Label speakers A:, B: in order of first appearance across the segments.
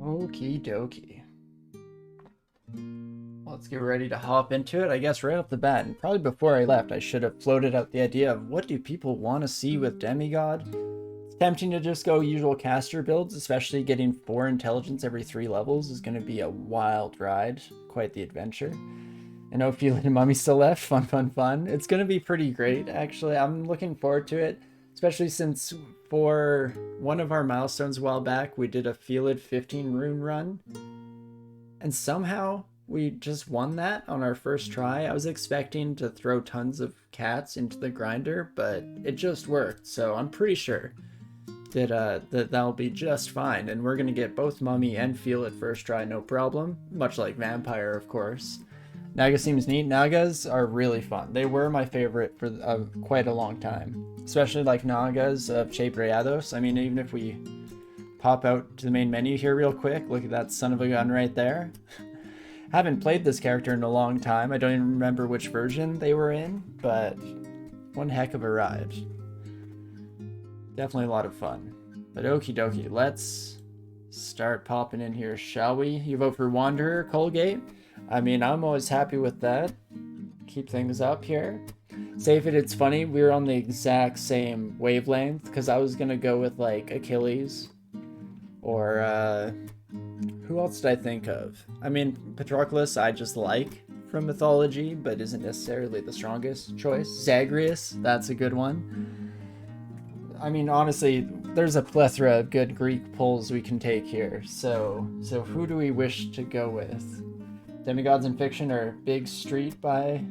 A: Okie dokie. Let's get ready to hop into it. I guess right off the bat, and probably before I left, I should have floated out the idea of what do people want to see with Demigod. It's tempting to just go usual caster builds, especially getting 4 intelligence every 3 levels is going to be a wild ride. Quite the adventure. And Ophelia and Mummy still left. Fun, fun, fun. It's going to be pretty great, actually. I'm looking forward to it, especially since for one of our milestones a while back, we did a Felid 15 rune run. And somehow we just won that on our first try. I was expecting to throw tons of cats into the grinder, but it just worked. So I'm pretty sure that that'll be just fine. And we're going to get both Mummy and Felid first try, no problem. Much like Vampire, of course. Naga seems neat. Nagas are really fun. They were my favorite for quite a long time. Especially like Nagas of Che Breados. I mean, even if we pop out to the main menu here real quick, look at that son of a gun right there. Haven't played this character in a long time. I don't even remember which version they were in, but one heck of a ride. Definitely a lot of fun. But okie dokie, let's start popping in here, shall we? You vote for Wanderer, Colgate? I mean, I'm always happy with that. Keep things up here. Save it, it's funny, we were on the exact same wavelength, because I was going to go with, like, Achilles. Or, who else did I think of? I mean, Patroclus I just like from mythology, but isn't necessarily the strongest choice. Zagreus, that's a good one. I mean, honestly, there's a plethora of good Greek pulls we can take here. So who do we wish to go with? Demigods in fiction are big street by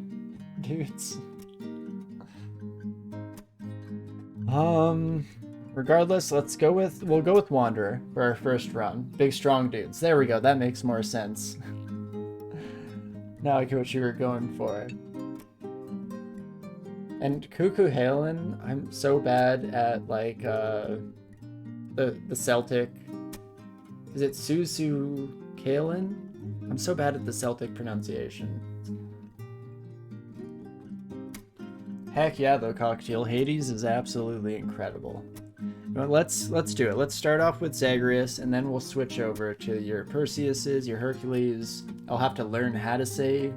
A: dudes. Regardless, we'll go with Wanderer for our first run. Big strong dudes. There we go, that makes more sense. Now I get what you were going for. And Cuckoo Halen, I'm so bad at like the Celtic. Is it Susu Kalen? I'm so bad at the Celtic pronunciation. Heck yeah, though, Cocktail. Hades is absolutely incredible. But let's do it. Let's start off with Zagreus, and then we'll switch over to your Perseuses, your Hercules. I'll have to learn how to say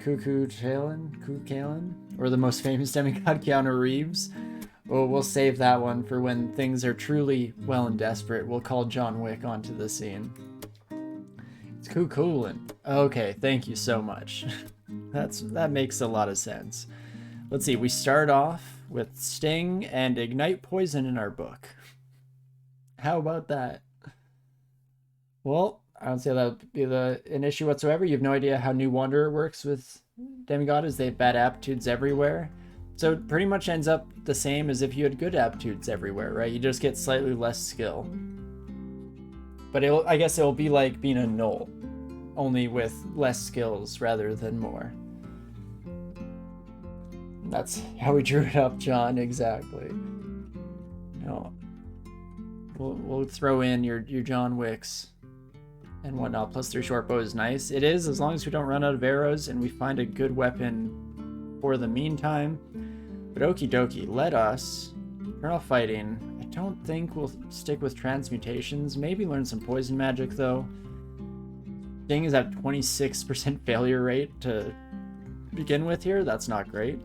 A: Cuckoo Kalen, or the most famous demigod, Keanu Reeves. Well, we'll save that one for when things are truly well and desperate. We'll call John Wick onto the scene. It's coolin'. Okay, thank you so much. That makes a lot of sense. Let's see, we start off with Sting and Ignite Poison in our book. How about that? Well, I don't see that would be an issue whatsoever. You have no idea how New Wanderer works with Demigod, as they have bad aptitudes everywhere. So it pretty much ends up the same as if you had good aptitudes everywhere, right? You just get slightly less skill. But I guess it'll be like being a null, only with less skills rather than more. That's how we drew it up, John, exactly. No, we'll throw in your John Wicks and whatnot. +3 short bow is nice. It is, as long as we don't run out of arrows and we find a good weapon for the meantime. But okie dokie, let us turn off fighting. I don't think we'll stick with transmutations. Maybe learn some poison magic, though. Sting is at 26% failure rate to begin with here. That's not great.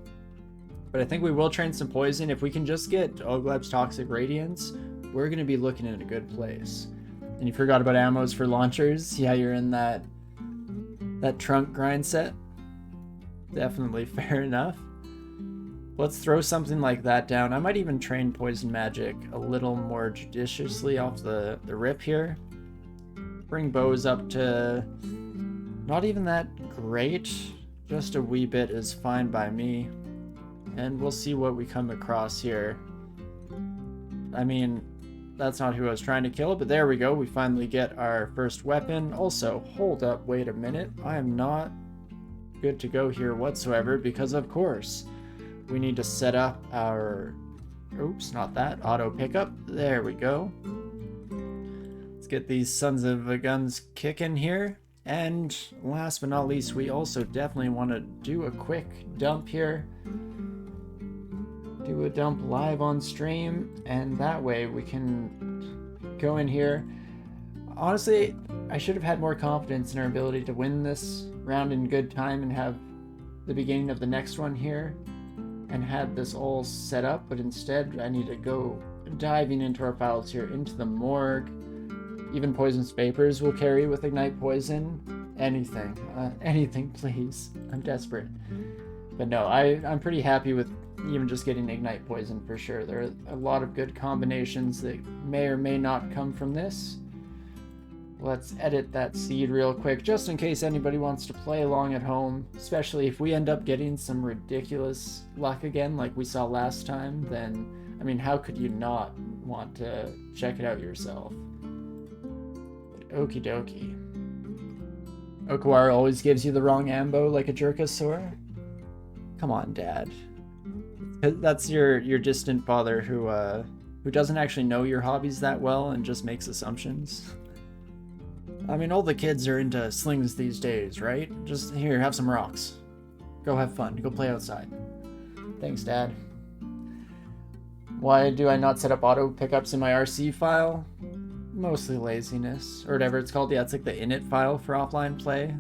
A: But I think we will train some poison. If we can just get Ogleb's Toxic Radiance, we're going to be looking in a good place. And you forgot about ammos for launchers. Yeah, you're in that trunk grind set. Definitely fair enough. Let's throw something like that down. I might even train poison magic a little more judiciously off the rip here. Bring bows up to not even that great. Just a wee bit is fine by me. And we'll see what we come across here. I mean, that's not who I was trying to kill, but there we go. We finally get our first weapon. Also, hold up, wait a minute. I am not good to go here whatsoever, because of course, we need to set up our... Oops, not that. Auto pickup. There we go. Let's get these sons of a guns kicking here. And last but not least, we also definitely want to do a quick dump here. Do a dump live on stream, and that way we can go in here. honestly, I should have had more confidence in our ability to win this round in good time and have the beginning of the next one here and had this all set up, but instead I need to go diving into our files here, into the morgue. Even poisonous vapors will carry with ignite poison. Anything please. I'm desperate. But no, I'm pretty happy with even just getting ignite poison for sure. There are a lot of good combinations that may or may not come from this. Let's edit that seed real quick, just in case anybody wants to play along at home, especially if we end up getting some ridiculous luck again like we saw last time, then, I mean, how could you not want to check it out yourself? But okie dokie. Okawara always gives you the wrong ambo like a Jerkosaur? Come on, Dad. That's your distant father who doesn't actually know your hobbies that well and just makes assumptions. I mean, all the kids are into slings these days, right? Just here, have some rocks. Go have fun. Go play outside. Thanks, Dad. Why do I not set up auto pickups in my RC file? Mostly laziness, or whatever it's called. Yeah, it's like the init file for offline play.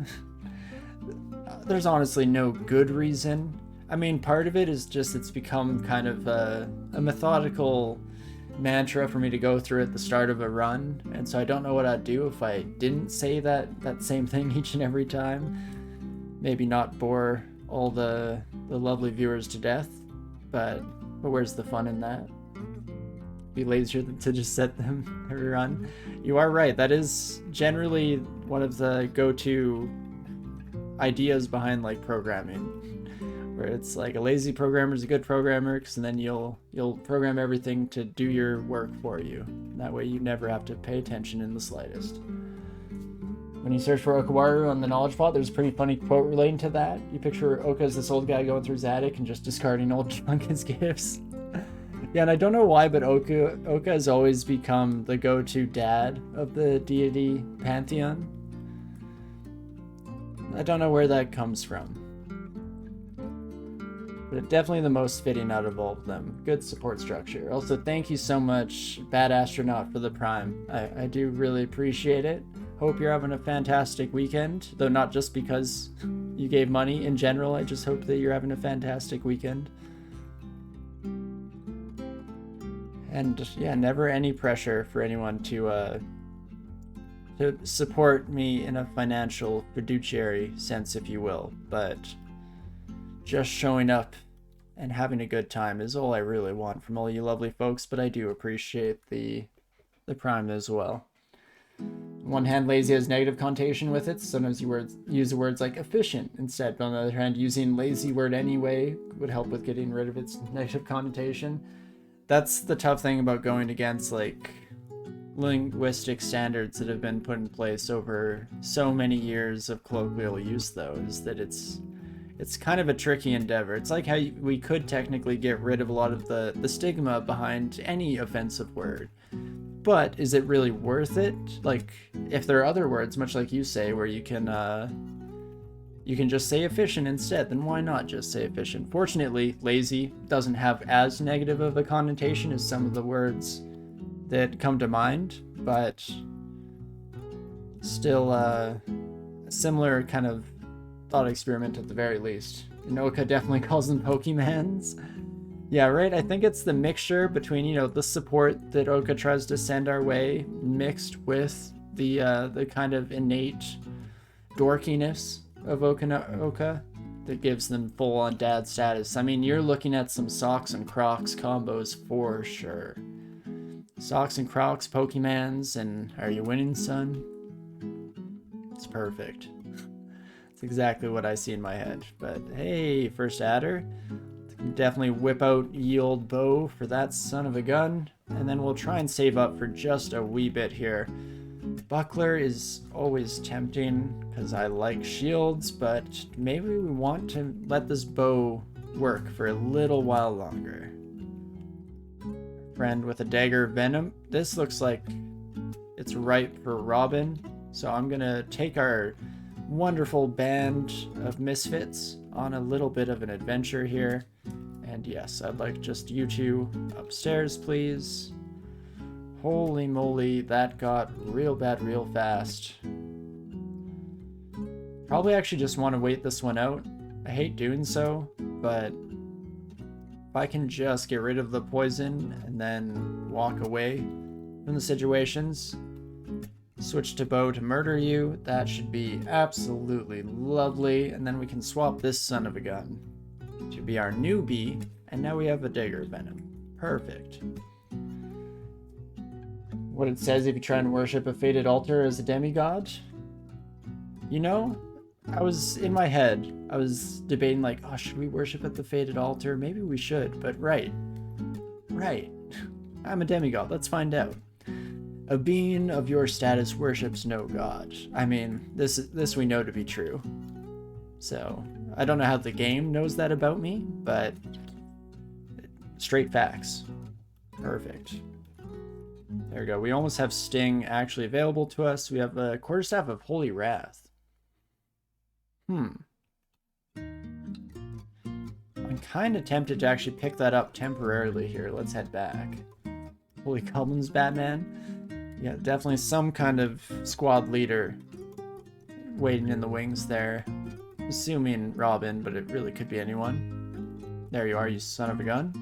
A: There's honestly no good reason. I mean, part of it is just it's become kind of a methodical mantra for me to go through at the start of a run, and so I don't know what I'd do if I didn't say that same thing each and every time. Maybe not bore all the lovely viewers to death, but where's the fun in that? Be lazier to just set them every run. You are right, that is generally one of the go-to ideas behind like programming, where it's like a lazy programmer is a good programmer, because then you'll program everything to do your work for you. That way you never have to pay attention in the slightest. When you search for Okawaru on the knowledge pot, there's a pretty funny quote relating to that. You picture Oka as this old guy going through his attic and just discarding old junk as gifts. Yeah, and I don't know why, but Oka has always become the go-to dad of the deity pantheon. I don't know where that comes from, but definitely the most fitting out of all of them. Good support structure. Also, thank you so much, Bad Astronaut, for the Prime. I do really appreciate it. Hope you're having a fantastic weekend, though not just because you gave money. In general, I just hope that you're having a fantastic weekend. And yeah, never any pressure for anyone to support me in a financial fiduciary sense, if you will, but just showing up and having a good time is all I really want from all you lovely folks, but I do appreciate the Prime as well. On one hand, lazy has negative connotation with it. Sometimes you use the words like efficient instead, but on the other hand, using lazy word anyway would help with getting rid of its negative connotation. That's the tough thing about going against like linguistic standards that have been put in place over so many years of colloquial use, though, is that it's kind of a tricky endeavor. It's like how we could technically get rid of a lot of the stigma behind any offensive word, but is it really worth it? Like, if there are other words, much like you say, where you can just say efficient instead, then why not just say efficient? Fortunately, lazy doesn't have as negative of a connotation as some of the words that come to mind, but still a similar kind of thought experiment at the very least. Inoka definitely calls them Pokemans. Yeah, right, I think it's the mixture between, you know, the support that Oka tries to send our way, mixed with the kind of innate dorkiness of Oka that gives them full-on dad status. I mean, you're looking at some Socks and Crocs combos for sure. Socks and Crocs, Pokemans, and are you winning, son? It's perfect. It's exactly what I see in my head. But hey, first adder. Definitely whip out ye old bow for that son of a gun. And then we'll try and save up for just a wee bit here. Buckler is always tempting because I like shields, but maybe we want to let this bow work for a little while longer. Friend with a dagger of venom. This looks like it's ripe for Robin, so I'm gonna take our wonderful band of misfits on a little bit of an adventure here. And yes, I'd like just you two upstairs, please. Holy moly, that got real bad real fast. Probably actually just want to wait this one out. I hate doing so, but if I can just get rid of the poison and then walk away from the situations, switch to bow to murder you, that should be absolutely lovely, and then we can swap this son of a gun to be our newbie, and now we have a dagger venom. Perfect. What it says if you try and worship a faded altar as a demigod? You know, I was in my head, I was debating like, oh, should we worship at the faded altar? Maybe we should, but right. I'm a demigod, let's find out. A being of your status worships no god. I mean, this we know to be true. So, I don't know how the game knows that about me, but straight facts. Perfect. There we go. We almost have Sting actually available to us. We have a quarterstaff of Holy Wrath. I'm kind of tempted to actually pick that up temporarily here. Let's head back. Holy Goblins, Batman. Yeah, definitely some kind of squad leader waiting in the wings there. Assuming Robin, but it really could be anyone. There you are, you son of a gun.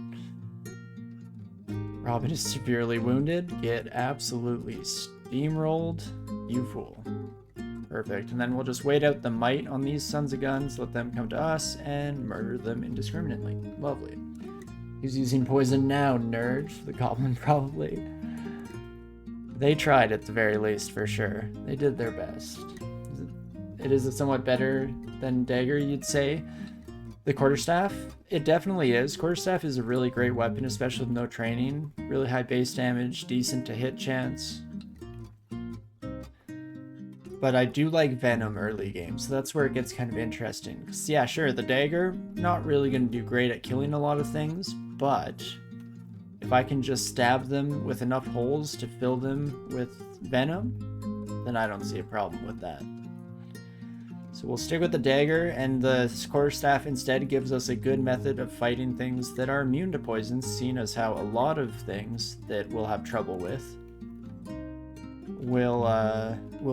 A: Robin is severely wounded. Get absolutely steamrolled, you fool. Perfect. And then we'll just wait out the might on these sons of guns, let them come to us, and murder them indiscriminately. Lovely. Who's using poison now, nerd? The goblin, probably. They tried at the very least, for sure. They did their best. It is somewhat better than dagger, you'd say. The quarterstaff, it definitely is. Quarterstaff is a really great weapon, especially with no training. Really high base damage, decent to hit chance. But I do like Venom early game, so that's where it gets kind of interesting. Because, yeah, sure, the dagger, not really going to do great at killing a lot of things, but if I can just stab them with enough holes to fill them with Venom, then I don't see a problem with that. So we'll stick with the dagger, and the quarterstaff instead gives us a good method of fighting things that are immune to poisons, seeing as how a lot of things that we'll have trouble with will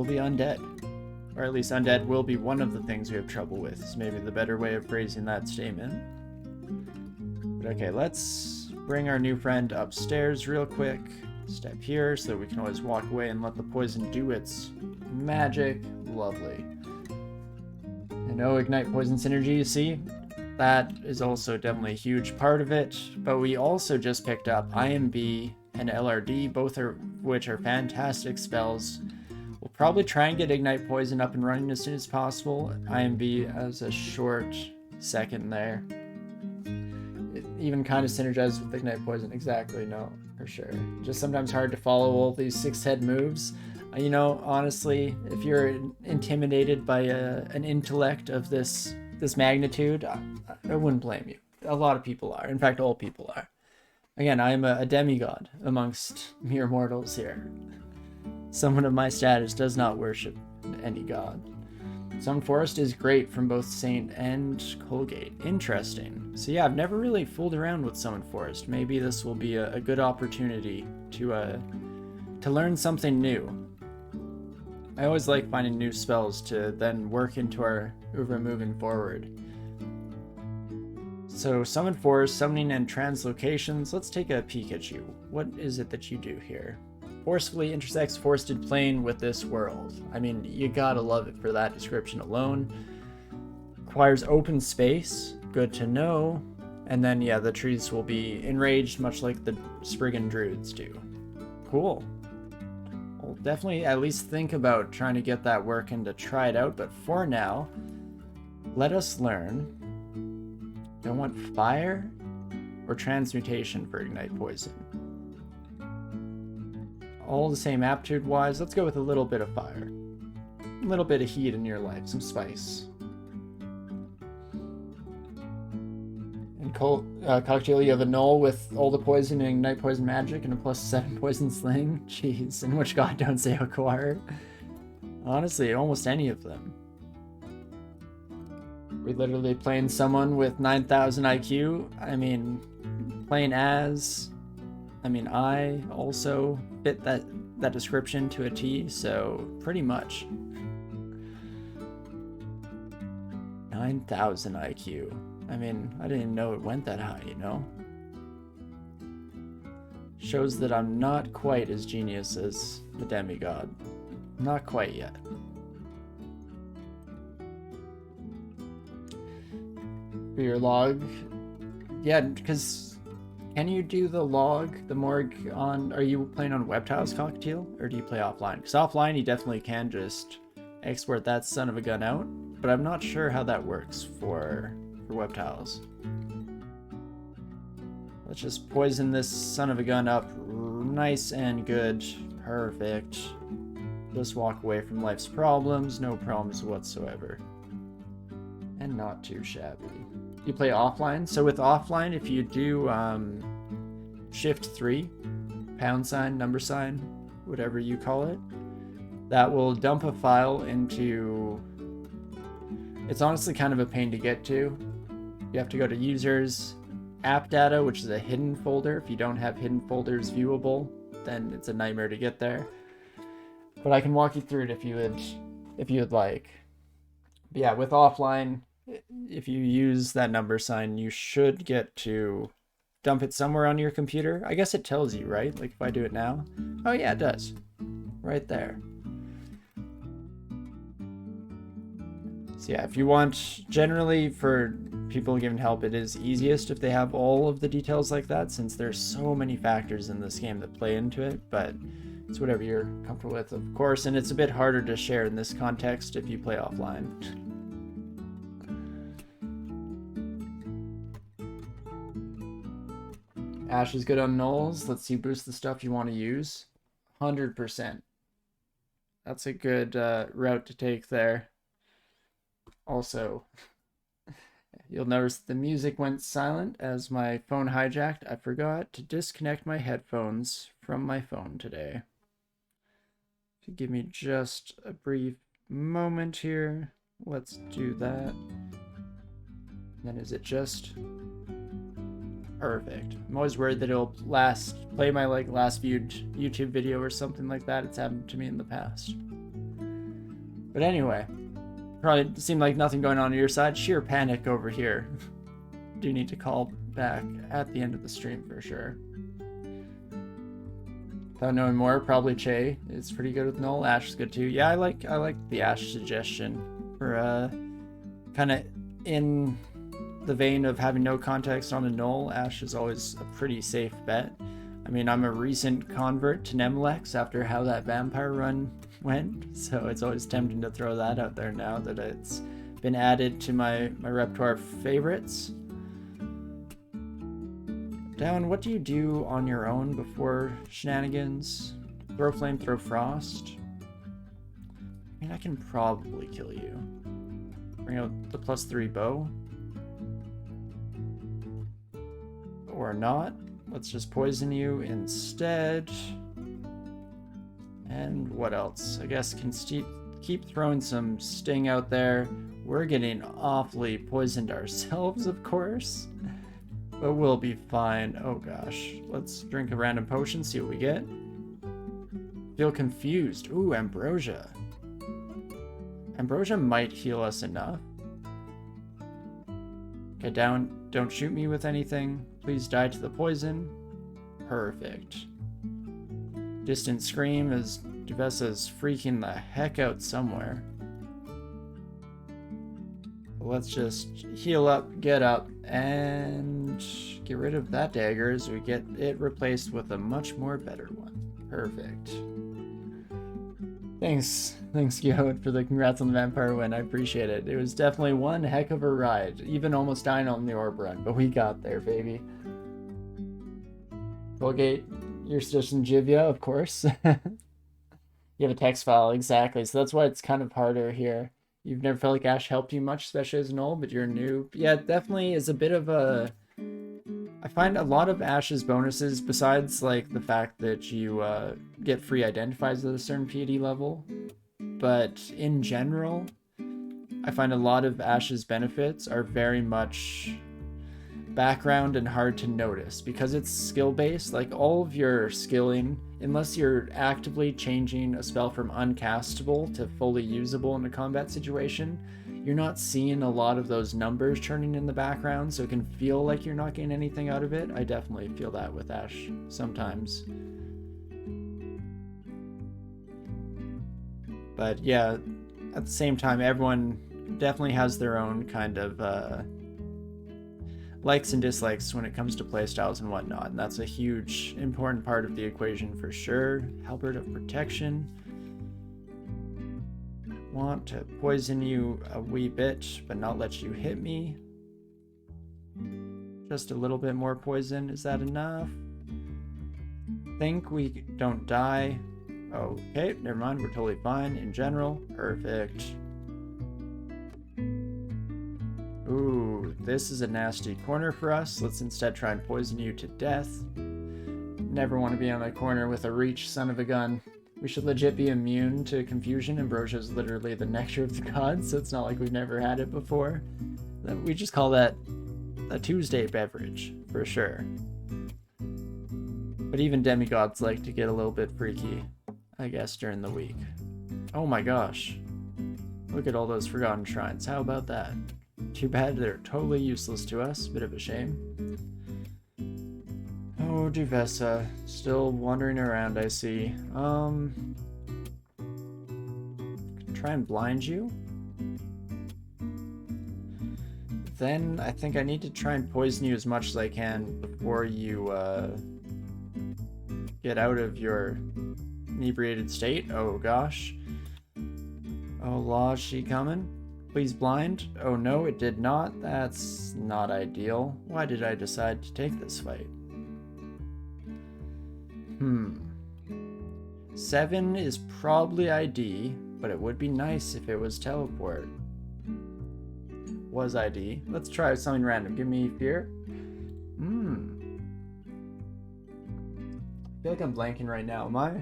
A: be undead. Or at least undead will be one of the things we have trouble with, is maybe the better way of phrasing that statement. But okay, let's bring our new friend upstairs real quick. Step here so that we can always walk away and let the poison do its magic. Lovely. And oh, ignite poison synergy, you see? That is also definitely a huge part of it. But we also just picked up IMB and LRD, both of which are fantastic spells. We'll probably try and get ignite poison up and running as soon as possible. IMB as a short second there. It even kind of synergizes with ignite poison. Exactly, no, for sure. Just sometimes hard to follow all these 6-head moves. You know, honestly, if you're intimidated by an intellect of this magnitude, I wouldn't blame you. A lot of people are. In fact, all people are. Again, I am a demigod amongst mere mortals here. Someone of my status does not worship any god. Summoned Forest is great from both Saint and Colgate. Interesting. So yeah, I've never really fooled around with Summoned Forest. Maybe this will be a good opportunity to learn something new. I always like finding new spells to then work into our Oeuvre moving forward. So, Summoned Forest, Summoning and Translocations. Let's take a peek at you. What is it that you do here? Forcefully intersects forested plane with this world. I mean, you gotta love it for that description alone. Requires open space. Good to know. And then, yeah, the trees will be enraged, much like the Spriggan Druids do. Cool. We'll definitely at least think about trying to get that working to try it out, but for now, let us learn. Do I want fire or transmutation for ignite poison? All the same aptitude wise, let's go with a little bit of fire. A little bit of heat in your life, some spice. And cocktail, you have a null with all the poison and ignite poison magic and a +7 poison sling. Jeez, and which god don't say acquire? Honestly, almost any of them. We're literally playing someone with 9,000 IQ. I mean, playing as I mean, I also fit that description to a T, so pretty much. 9,000 IQ. I mean, I didn't even know it went that high, you know? Shows that I'm not quite as genius as the Demigod. Not quite yet. For your log, yeah, because can you do the log, the morgue on, are you playing on web tiles, Cockatiel, or do you play offline? Because offline you definitely can just export that son of a gun out, but I'm not sure how that works for web tiles. Let's just poison this son of a gun up nice and good. Perfect. Just walk away from life's problems, no problems whatsoever. And not too shabby. You play offline? So with offline, if you do shift 3, £, number sign, whatever you call it, that will dump a file into... It's honestly kind of a pain to get to. You have to go to users, app data, which is a hidden folder. If you don't have hidden folders viewable, then it's a nightmare to get there. But I can walk you through it if you would like. But yeah, with offline, if you use that number sign, you should get to dump it somewhere on your computer. I guess it tells you, right? Like if I do it now. Oh yeah, it does. Right there. So yeah, if you want, generally for people giving help, it is easiest if they have all of the details like that, since there's so many factors in this game that play into it, but it's whatever you're comfortable with, of course, and it's a bit harder to share in this context if you play offline. Ash is good on nulls. Let's see, boost the stuff you want to use. 100%. That's a good route to take there. Also, you'll notice the music went silent as my phone hijacked. I forgot to disconnect my headphones from my phone today. If you give me just a brief moment here, let's do that. And then is it just... Perfect. I'm always worried that it'll play my last viewed YouTube video or something like that. It's happened to me in the past. But anyway, probably seemed like nothing going on your side. Sheer panic over here. Do need to call back at the end of the stream for sure. Without knowing more, probably Che is pretty good with null. Ash is good too. Yeah, I like the Ash suggestion for kind of in the vein of having no context on a null. Ash is always a pretty safe bet. I mean, I'm a recent convert to Nemlex after how that vampire run went, so it's always tempting to throw that out there now that it's been added to my repertoire of favorites. Down, what do you do on your own before shenanigans? Throw flame, throw frost. I mean, I can probably kill you. Bring out the +3 bow. Or not. Let's just poison you instead. And what else? I guess can keep throwing some sting out there. We're getting awfully poisoned ourselves, of course. But we'll be fine. Oh gosh. Let's drink a random potion, see what we get. Feel confused. Ooh, ambrosia. Ambrosia might heal us enough. Okay, down. Don't shoot me with anything. Please die to the poison. Perfect. Distant scream as Duvessa's freaking the heck out somewhere. Let's just heal up, get up, and get rid of that dagger as we get it replaced with a much more better one. Perfect. Thanks, Guillaume, for the congrats on the vampire win. I appreciate it. It was definitely one heck of a ride. Even almost dying on the orb run, but we got there, baby. Colgate, you're just in Jivia, of course. You have a text file, exactly. So that's why it's kind of harder here. You've never felt like Ash helped you much, especially as null, but you're new. Yeah, it definitely is a bit of a... I find a lot of Ash's bonuses, besides like the fact that you get free identifiers at a certain piety level, but in general, I find a lot of Ash's benefits are very much background and hard to notice because it's skill based. Like all of your skilling, unless you're actively changing a spell from uncastable to fully usable in a combat situation, you're not seeing a lot of those numbers turning in the background, so it can feel like you're not getting anything out of it. I definitely feel that with Ash sometimes. But yeah, at the same time, everyone definitely has their own kind of likes and dislikes when it comes to playstyles and whatnot, and that's a huge, important part of the equation for sure. Halberd of Protection. Want to poison you a wee bit, but not let you hit me. Just a little bit more poison, is that enough? Think we don't die. Okay, never mind, we're totally fine in general. Perfect. Ooh, this is a nasty corner for us. Let's instead try and poison you to death. Never want to be on a corner with a reach son of a gun. We should legit be immune to confusion. Ambrosia is literally the nectar of the gods, so it's not like we've never had it before. We just call that a Tuesday beverage, for sure. But even demigods like to get a little bit freaky, I guess, during the week. Oh my gosh. Look at all those forgotten shrines. How about that? Too bad they're totally useless to us. Bit of a shame. Oh, Duvessa. Still wandering around, I see. Try and blind you? Then I think I need to try and poison you as much as I can before you get out of your inebriated state. Oh gosh. Oh, law, is she coming? Please blind. Oh no, it did not. That's not ideal. Why did I decide to take this fight? 7 is probably ID, but it would be nice if it was teleport. Was ID. Let's try something random. Give me fear. I feel like I'm blanking right now. Am I?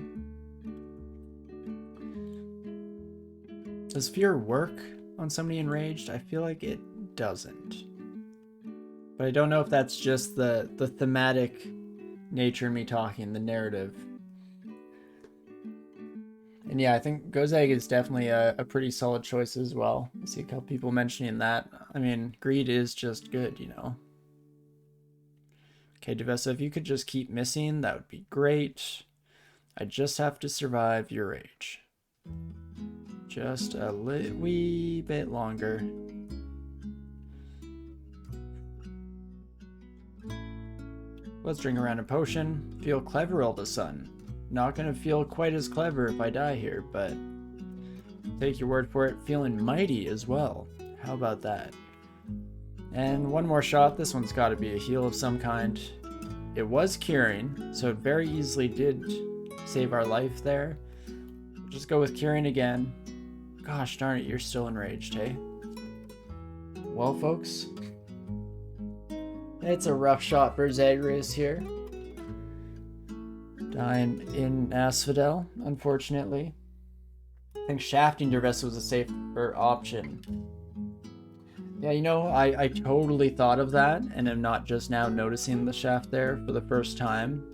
A: Does fear work on somebody enraged? I feel like it doesn't. But I don't know if that's just the thematic nature of me talking, the narrative. And yeah, I think Gozag is definitely a pretty solid choice as well. I see a couple people mentioning that. I mean, greed is just good, you know. Okay, Duvessa, if you could just keep missing, that would be great. I just have to survive your rage. Just a wee bit longer. Let's drink a random potion. Feel clever all of a sudden. Not gonna feel quite as clever if I die here, but take your word for it, feeling mighty as well. How about that? And one more shot. This one's got to be a heal of some kind. It was curing, so it very easily did save our life there. Just go with curing again. Gosh darn it, you're still enraged, hey? Well, folks, it's a rough shot for Zagreus here. Dying in Asphodel, unfortunately. I think shafting Duvessa was a safer option. Yeah, you know, I totally thought of that, and am not just now noticing the shaft there for the first time.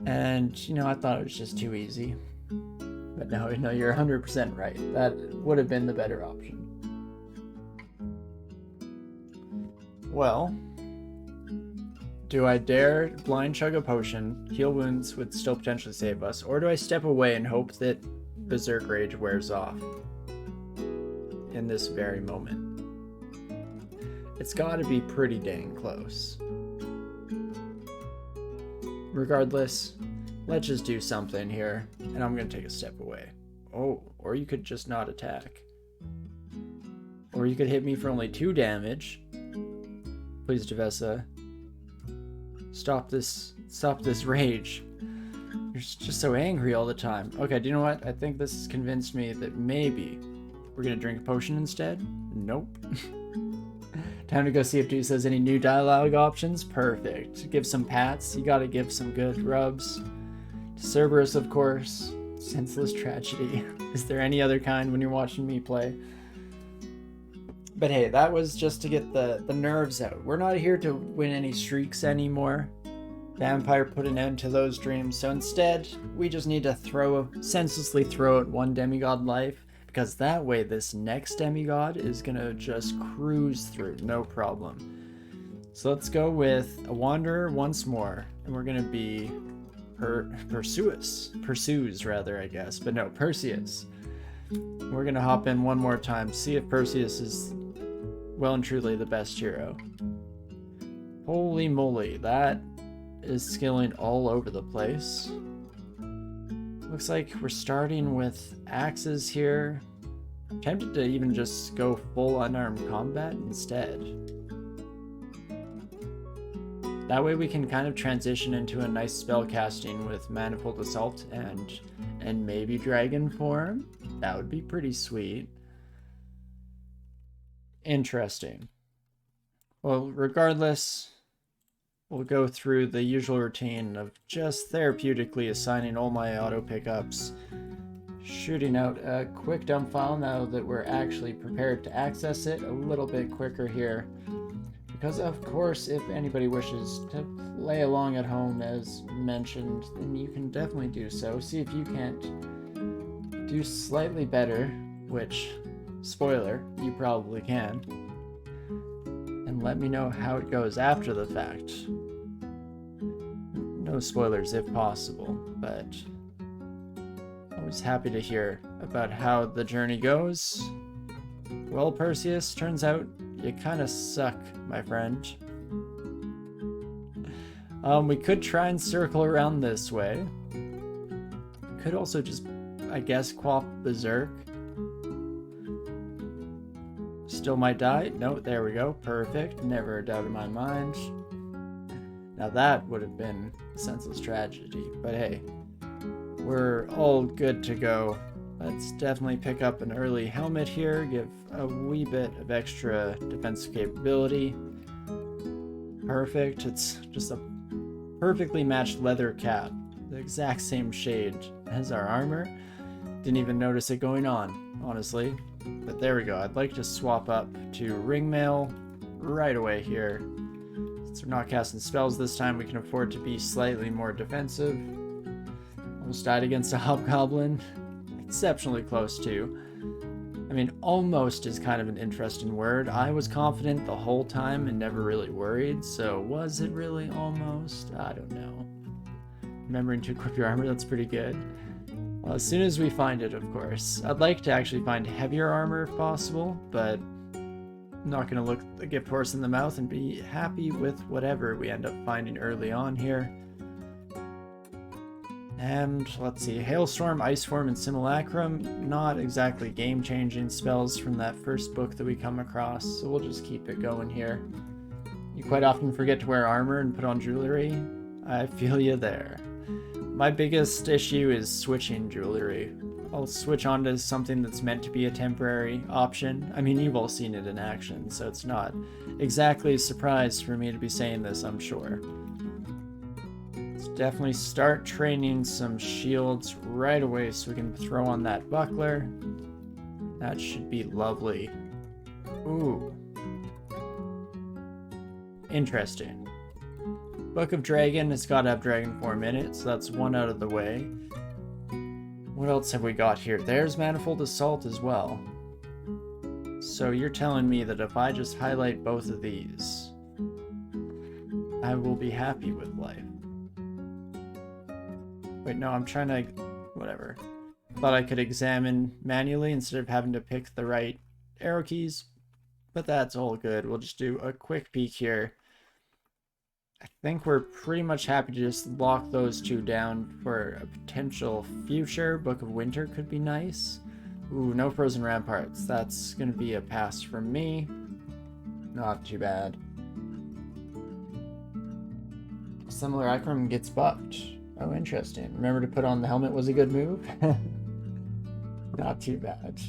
A: And, you know, I thought it was just too easy. But no, you're 100% right. That would have been the better option. Well, do I dare blind chug a potion? Heal wounds would still potentially save us. Or do I step away and hope that Berserk Rage wears off in this very moment? It's got to be pretty dang close. Regardless, let's just do something here, and I'm going to take a step away. Oh, or you could just not attack. Or you could hit me for only 2 damage. Please, Duvessa. Stop this rage. You're just so angry all the time. Okay, do you know what? I think this has convinced me that maybe we're going to drink a potion instead. Nope. Time to go see if Deuce has any new dialogue options. Perfect. Give some pats. You gotta give some good rubs. Cerberus, of course. Senseless tragedy. Is there any other kind when you're watching me play? But hey, that was just to get the nerves out. We're not here to win any streaks anymore. Vampire put an end to those dreams, so instead, we just need to senselessly throw out one demigod life, because that way this next demigod is gonna just cruise through, no problem. So let's go with a wanderer once more, and we're gonna be Perseus, I guess, but no, Perseus. We're gonna hop in one more time, see if Perseus is well and truly the best hero. Holy moly, that is skilling all over the place. Looks like we're starting with axes here. I'm tempted to even just go full unarmed combat instead. That way we can kind of transition into a nice spell casting with Manifold Assault and maybe Dragon Form. That would be pretty sweet. Interesting. Well, regardless, we'll go through the usual routine of just therapeutically assigning all my auto pickups, shooting out a quick dump file now that we're actually prepared to access it a little bit quicker here. Because of course, if anybody wishes to play along at home as mentioned, then you can definitely do so. See if you can't do slightly better, which, spoiler, you probably can. And let me know how it goes after the fact. No spoilers if possible, but always happy to hear about how the journey goes. Well, Perseus, turns out you kind of suck, my friend. We could try and circle around this way. Could also just, I guess, quaff Berserk. Still might die. No, there we go. Perfect. Never a doubt in my mind. Now that would have been a senseless tragedy. But hey, we're all good to go. Let's definitely pick up an early helmet here. Give a wee bit of extra defensive capability. Perfect. It's just a perfectly matched leather cap. The exact same shade as our armor. Didn't even notice it going on, honestly. But there we go. I'd like to swap up to ringmail right away here. Since we're not casting spells this time, we can afford to be slightly more defensive. Almost died against a hobgoblin. Exceptionally close too. I mean, almost is kind of an interesting word. I was confident the whole time and never really worried, so was it really almost? I don't know. Remembering to equip your armor, that's pretty good. Well, as soon as we find it, of course. I'd like to actually find heavier armor if possible, but I'm not going to look a gift horse in the mouth and be happy with whatever we end up finding early on here. And let's see, Hailstorm, Ice Form, and Simulacrum, not exactly game-changing spells from that first book that we come across, so we'll just keep it going here. You quite often forget to wear armor and put on jewelry. I feel you there. My biggest issue is switching jewelry. I'll switch on to something that's meant to be a temporary option. I mean, you've all seen it in action, so it's not exactly a surprise for me to be saying this, I'm sure. Let's definitely start training some shields right away so we can throw on that buckler. That should be lovely. Ooh. Interesting. Book of Dragon has got to have dragon form in it, so that's one out of the way. What else have we got here? There's Manifold Assault as well. So you're telling me that if I just highlight both of these, I will be happy with life. Wait, no, I'm trying to... whatever. Thought I could examine manually instead of having to pick the right arrow keys, but that's all good. We'll just do a quick peek here. I think we're pretty much happy to just lock those two down for a potential future. Book of Winter could be nice. Ooh, no Frozen Ramparts. That's going to be a pass from me. Not too bad. Simulacrum gets buffed. Oh, interesting. Remember to put on the helmet was a good move? Not too bad.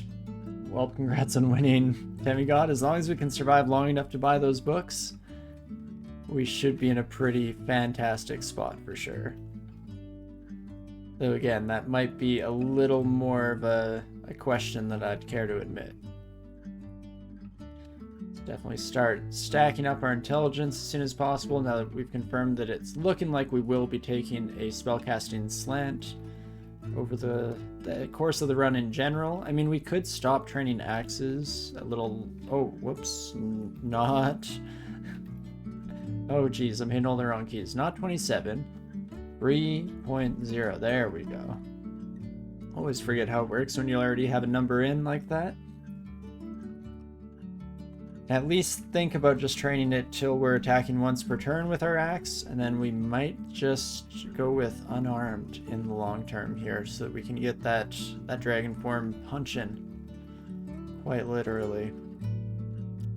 A: Well, congrats on winning Demigod. As long as we can survive long enough to buy those books, we should be in a pretty fantastic spot for sure. Though again, that might be a little more of a question than I'd care to admit. Definitely start stacking up our intelligence as soon as possible now that we've confirmed that it's looking like we will be taking a spellcasting slant over the course of the run in general. I mean, we could stop training axes a little... Oh, whoops. Not... Oh, geez, I'm hitting all the wrong keys. Not 27. 3.0. There we go. Always forget how it works when you already have a number in like that. At least think about just training it till we're attacking once per turn with our axe, and then we might just go with unarmed in the long term here so that we can get that dragon form punching. Quite literally.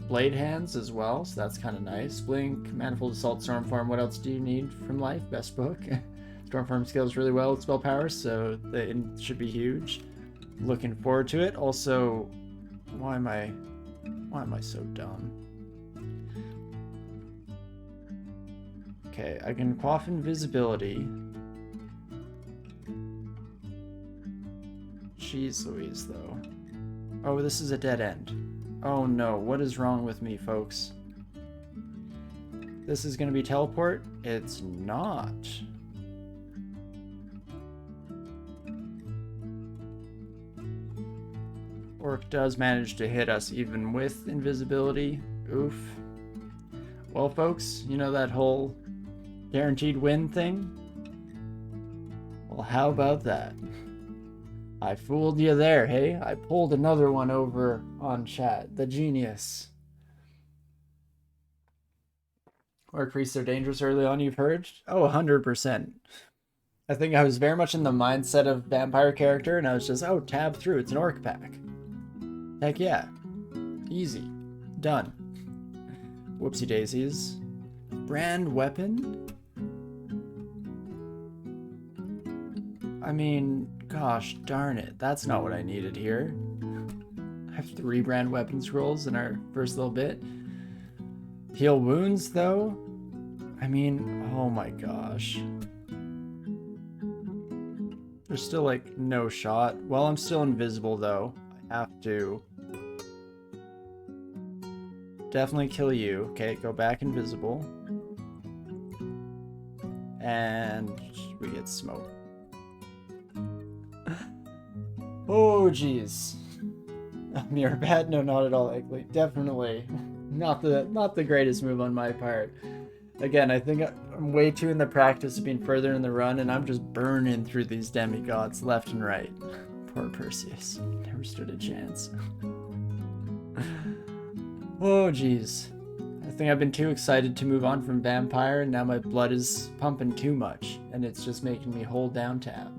A: Blade hands as well, so that's kind of nice. Blink, Manifold Assault, Stormform. What else do you need from life? Best book. Stormform scales really well with spell power, so it should be huge. Looking forward to it. Also, why am I so dumb? Okay, I can quaff invisibility. Jeez Louise, though. Oh, this is a dead end. Oh no, what is wrong with me, folks? This is gonna be teleport? It's not. Orc does manage to hit us even with invisibility. Oof. Well, folks, you know that whole guaranteed win thing? Well, how about that? I fooled you there, hey? I pulled another one over on chat. The genius. Orc priests are dangerous early on, you've heard? Oh, 100%. I think I was very much in the mindset of vampire character, and I was just, oh, tab through, it's an orc pack. Heck yeah. Easy. Done. Whoopsie daisies. Brand weapon? I mean, gosh darn it. That's not what I needed here. I have 3 brand weapon scrolls in our first little bit. Heal wounds, though? I mean, oh my gosh. There's still, like, no shot. Well, I'm still invisible, though. I have to definitely kill you. Okay, go back invisible. And we get smoked. Oh, jeez. Mirror bad? No, not at all, Eggly. Definitely not the greatest move on my part. Again, I think I'm way too in the practice of being further in the run, and I'm just burning through these demigods left and right. Poor Perseus. Never stood a chance. Oh, jeez. I think I've been too excited to move on from vampire, and now my blood is pumping too much, and it's just making me hold down tab.